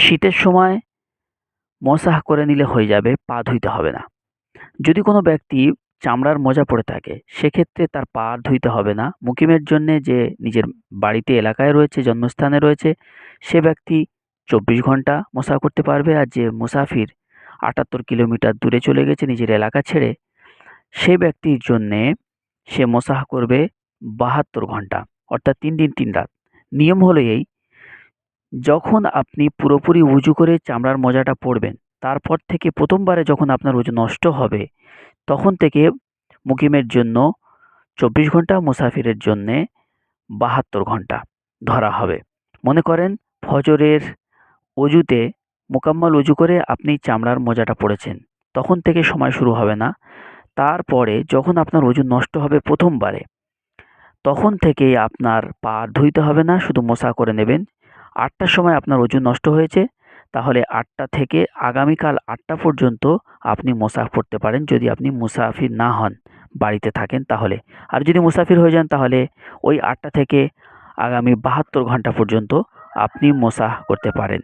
শীতের সময় মসাহ করে নিলে হয়ে যাবে, পা ধুইতে হবে না। যদি কোনো ব্যক্তি চামড়ার মোজা পরে থাকে, সেক্ষেত্রে তার পা আর ধুইতে হবে না। মুকিমের জন্যে যে নিজের বাড়িতে এলাকায় রয়েছে, জন্মস্থানে রয়েছে, সে ব্যক্তি ২৪ ঘন্টা মোসাহ করতে পারবে। আর যে মুসাফির ৭৮ কিলোমিটার দূরে চলে গেছে নিজের এলাকা ছেড়ে, সে ব্যক্তির জন্যে সে মোসাহ করবে ৭২ ঘন্টা, অর্থাৎ ৩ দিন ৩ রাত। নিয়ম হলো এই, যখন আপনি পুরোপুরি উজু করে চামড়ার মোজাটা পরবেন, তারপর থেকে প্রথমবারে যখন আপনার ওযু নষ্ট হবে, তখন থেকে মুকিমের জন্য ২৪ ঘন্টা, মুসাফিরের জন্যে ৭২ ঘন্টা ধরা হবে। মনে করেন ফজরের অজুতে মোকাম্মল অজু করে আপনি চামড়ার মোজাটা পরেছেন, তখন থেকে সময় শুরু হবে না। তারপরে যখন আপনার অজু নষ্ট হবে প্রথমবারে, তখন থেকেই আপনার পা আর ধুইতে হবে না, শুধু মোসা করে নেবেন। ৮টার সময় আপনার অজু নষ্ট হয়েছে, তাহলে ৮টা থেকে আগামীকাল ৮টা পর্যন্ত আপনি মোসাহ পড়তে পারেন, যদি আপনি মুসাফির না হন, বাড়িতে থাকেন তাহলে। আর যদি মুসাফির হয়ে যান, তাহলে ওই ৮টা থেকে আগামী ৭২ ঘন্টা পর্যন্ত আপনি মোসাহ করতে পারেন।